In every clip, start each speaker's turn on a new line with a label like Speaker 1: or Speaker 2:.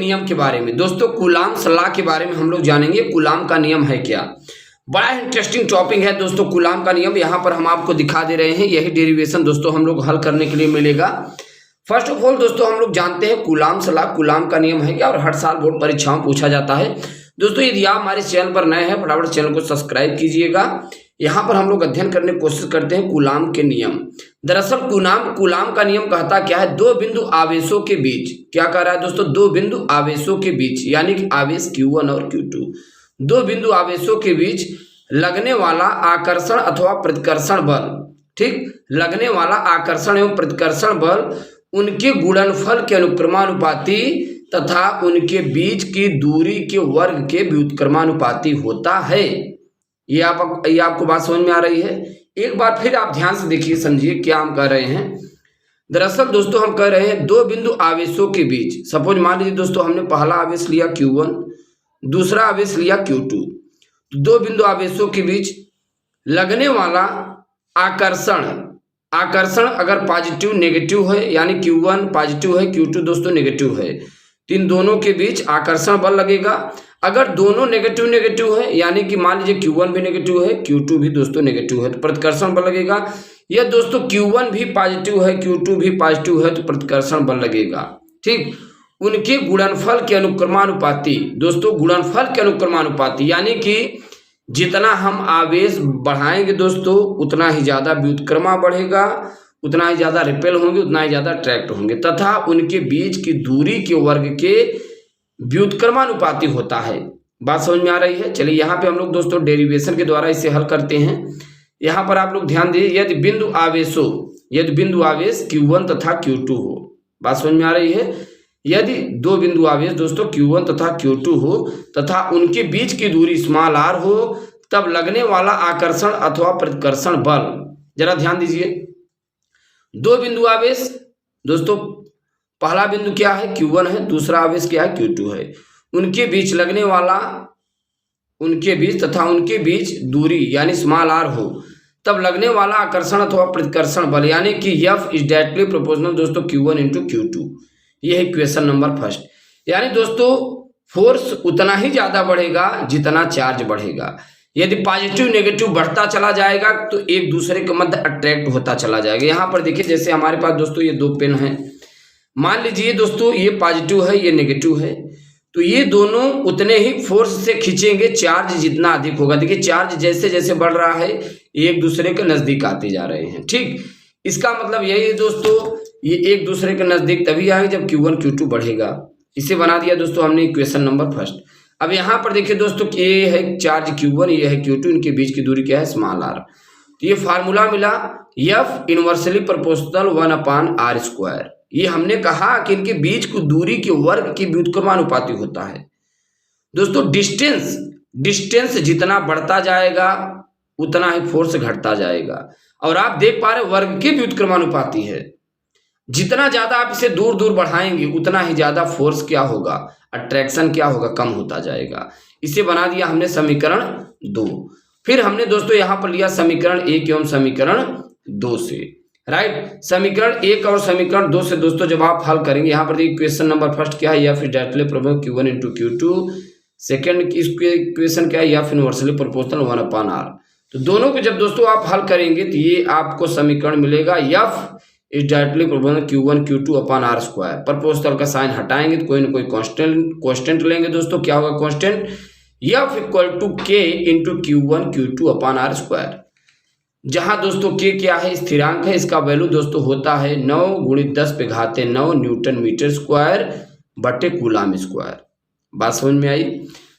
Speaker 1: नियम के बारे में दोस्तों, कूलाम लॉ के बारे में हम लोग जानेंगे। कूलाम का नियम है क्या, बड़ा इंटरेस्टिंग टॉपिक है दोस्तों। कूलाम का नियम यहाँ पर हम आपको दिखा दे रहे हैं, यही डेरिवेशन दोस्तों हम लोग हल करने के लिए मिलेगा। फर्स्ट ऑफ ऑल दोस्तों हम लोग जानते हैं कूलाम लॉ, कूलाम का नियम है क्या और हर साल बोर्ड परीक्षाओं में पूछा जाता है। दोस्तों यदि आप हमारे चैनल पर नए हैं फटाफट चैनल को सब्सक्राइब कीजिएगा। यहाँ पर हम लोग अध्ययन करने की कोशिश करते हैं कूलाम के नियम। दरअसल कूलाम का नियम कहता क्या है, दो बिंदु आवेशों के बीच, क्या कह रहा है दोस्तों, दो बिंदु आवेशों के बीच यानी कि आवेश Q1 और Q2, दो बिंदु आवेशों के बीच लगने वाला आकर्षण अथवा प्रतिकर्षण बल, ठीक, लगने वाला आकर्षण एवं प्रतिकर्षण बल उनके गुणनफल के अनुक्रमानुपाती तथा उनके बीच की दूरी के वर्ग के व्युत्क्रमानुपाती होता है। ये आपको बात समझ में आ रही है। एक बार फिर आप ध्यान से देखिए, समझिए क्या हम कह रहे हैं। दरअसल दोस्तों हम कह रहे हैं दो बिंदु आवेशों के बीच, सपोज मान लीजिए दोस्तों हमने पहला आवेश लिया Q1, दूसरा आवेश लिया Q2, दो बिंदु आवेशों के बीच लगने वाला आकर्षण अगर पॉजिटिव नेगेटिव है, यानी Q1 पॉजिटिव है Q2 दोस्तों नेगेटिव है, तो इन दोनों के बीच आकर्षण बल लगेगा। अगर दोनों नेगेटिव है, यानी कि मान लीजिए Q1 भी नेगेटिव है Q2 भी दोस्तों नेगेटिव है, तो प्रतिकर्षण बल लगेगा। या दोस्तों Q1 भी पॉजिटिव है Q2 भी पॉजिटिव है, तो प्रतिकर्षण बल लगेगा, ठीक। उनके गुणनफल के अनुक्रमानुपाती, दोस्तों गुणनफल के अनुक्रमानुपाती यानी कि जितना हम आवेश बढ़ाएंगे दोस्तों उतना ही ज्यादा व्युत्क्रमा बढ़ेगा, उतना ही ज्यादा रिपेल होंगे, उतना ही ज्यादा अट्रैक्ट होंगे, तथा उनके बीच की दूरी के वर्ग के व्युत्क्रमानुपाती होता है। बात समझ में आ रही है। चलिए यहाँ पे हम लोग दोस्तों डेरिवेशन के द्वारा इसे हल करते हैं। यहाँ पर आप लोग ध्यान दीजिए, यदि बिंदु आवेश Q1 तथा Q2 हो, बात समझ में आ रही है। यदि दो बिंदु आवेश दोस्तों Q1 तथा Q2 हो तथा उनके बीच की दूरी स्मॉल r हो, तब लगने वाला आकर्षण अथवा प्रतिकर्षण बल, जरा ध्यान दीजिए, दो बिंदु आवेश दोस्तों, पहला बिंदु क्या है Q1 है, दूसरा आवेश क्या है Q2 है, उनके बीच लगने वाला, उनके बीच तथा उनके बीच दूरी यानी स्मॉल r हो, तब लगने वाला आकर्षण अथवा प्रतिकर्षण बल यानी कि F इज डायरेक्टली प्रोपोर्शनल दोस्तों Q1 इंटू Q2। यह है क्वेश्चन नंबर फर्स्ट। यानी दोस्तों फोर्स उतना ही ज्यादा बढ़ेगा जितना चार्ज बढ़ेगा। यदि पॉजिटिव नेगेटिव बढ़ता चला जाएगा तो एक दूसरे के मध्य अट्रैक्ट होता चला जाएगा। यहाँ पर देखिए जैसे हमारे पास दोस्तों ये दो पेन हैं, मान लीजिए दोस्तों ये पॉजिटिव है ये नेगेटिव है, तो ये दोनों उतने ही फोर्स से खींचेंगे चार्ज जितना अधिक होगा। देखिए चार्ज जैसे जैसे बढ़ रहा है एक दूसरे के नजदीक आते जा रहे हैं, ठीक। इसका मतलब यही है दोस्तों, ये एक दूसरे के नजदीक तभी आएंगे जब Q1 Q2 बढ़ेगा। इसे बना दिया दोस्तों हमने इक्वेशन नंबर फर्स्ट। अब यहाँ पर देखिए दोस्तों कि ये है चार्ज Q1, ये है Q2, इनके बीच की दूरी क्या है स्मॉल r। तो ये फार्मूला मिला F इनवर्सली प्रोपोर्शनल 1/r²। ये हमने कहा कि इनके बीच की दूरी के वर्ग की व्युत्क्रमानुपाती होता है। दोस्तों डिस्टेंस जितना बढ़ता जाएगा उतना ही फोर्स घटता जाएगा, और आप देख पा रहे वर्ग के व्युत्क्रमानुपाती है। जितना ज्यादा आप इसे दूर दूर बढ़ाएंगे उतना ही ज्यादा फोर्स क्या होगा, अट्रैक्शन क्या होगा, कम होता जाएगा। इसे बना दिया हमने समीकरण 2। फिर हमने दोस्तों यहाँ पर लिया समीकरण 1 एवं समीकरण 2 से, राइट। समीकरण 1 और समीकरण 2 से दोस्तों जब आप हल करेंगे, यहाँ पर देखिए क्वेश्चन नंबर फर्स्ट क्या है, या फिर directly proportional Q1 into Q2। Second equation क्या है, या फिर इनवर्सली प्रोपोर्शनल 1/r। तो दोनों को जब दोस्तों आप हल करेंगे तो ये आपको समीकरण मिलेगा F is directly proportional Q1 Q2/r²। Proportional का साइन हटाएंगे तो कोई ना कोई कांस्टेंट लेंगे दोस्तों। क्या होगा constant, F equal to K into Q1 Q2/r²। जहां दोस्तों K क्या है, स्थिरांक है, इसका वैल्यू दोस्तों होता है 9 × 10⁻⁹ न्यूटन मीटर स्क्वायर बटे कूलाम स्क्वायर। बात समझ में आई।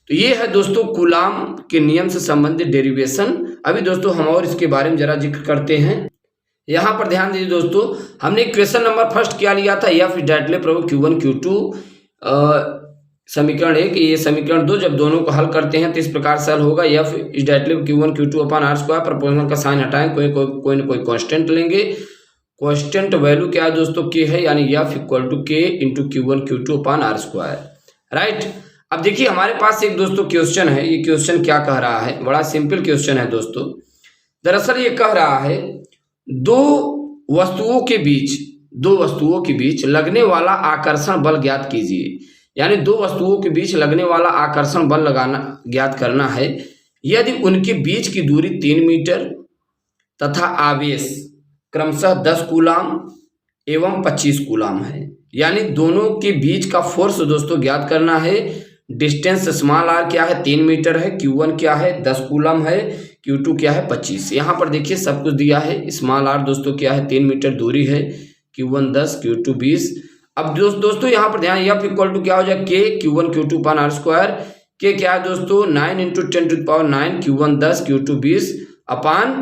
Speaker 1: तो ये है दोस्तों कूलाम के नियम से संबंधित डेरिवेशन। अभी दोस्तों हम और इसके बारे में जरा जिक्र करते हैं। यहाँ पर ध्यान दीजिए दोस्तों, हमने क्वेश्चन नंबर फर्स्ट क्या लिया था, F directly proportional Q1 Q2 समीकरण 1, ये समीकरण 2 जब दोनों को हल करते हैं तो इस प्रकार से हल होगा F is directly Q1 Q2/r²। Proportional का साइन हटाएं, कोई ना कोई कांस्टेंट लेंगे। कांस्टेंट वैल्यू क्या है दोस्तों, K है, यानी F equal to K into Q1 Q2/r², right. अब देखिए हमारे पास एक दोस्तों क्वेश्चन है। ये क्वेश्चन क्या कह रहा है, बड़ा सिंपल क्वेश्चन है दोस्तों। दरअसल ये कह रहा है दो वस्तुओं के बीच लगने वाला आकर्षण बल ज्ञात कीजिए। यानी दो वस्तुओं के बीच लगने वाला आकर्षण बल लगाना ज्ञात करना है यदि उनके बीच की दूरी 3 मीटर तथा आवेश क्रमशः 10 कूलाम एवं 25 कूलाम है। यानी दोनों के बीच का फोर्स दोस्तों ज्ञात करना है। डिस्टेंस स्मॉल आर क्या है 3 मीटर है, Q1 क्या है 10 कूलम है, Q2 क्या है 25। यहाँ पर देखिए सब कुछ दिया है। स्मॉल आर दोस्तों क्या है 3 मीटर दूरी है, Q1 10 Q2 20। अब दोस्तों यहाँ पर ध्यान F इक्वल टू क्या हो जाए K Q1 Q2 अपान R स्क्वायर। K क्या है दोस्तों 9 × 10⁻⁹ Q1 10 Q2 20 अपान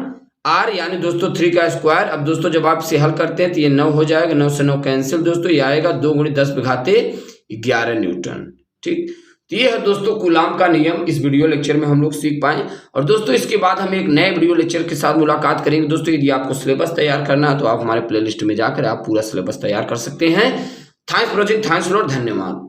Speaker 1: R यानी दोस्तों 3 का स्क्वायर। अब दोस्तों जब आप इसे हल करते हैं तो ये 9 हो जाएगा, 9 से 9 कैंसिल दोस्तों, ये आएगा 2 × 10⁻11 न्यूटन। ठीक, तो ये है दोस्तों कूलाम का नियम। इस वीडियो लेक्चर में हम लोग सीख पाए। और दोस्तों इसके बाद हम एक नए वीडियो लेक्चर के साथ मुलाकात करेंगे। दोस्तों यदि आपको सिलेबस तैयार करना है तो आप हमारे प्लेलिस्ट में जाकर आप पूरा सिलेबस तैयार कर सकते हैं। Thanks for watching, thanks lot, धन्यवाद।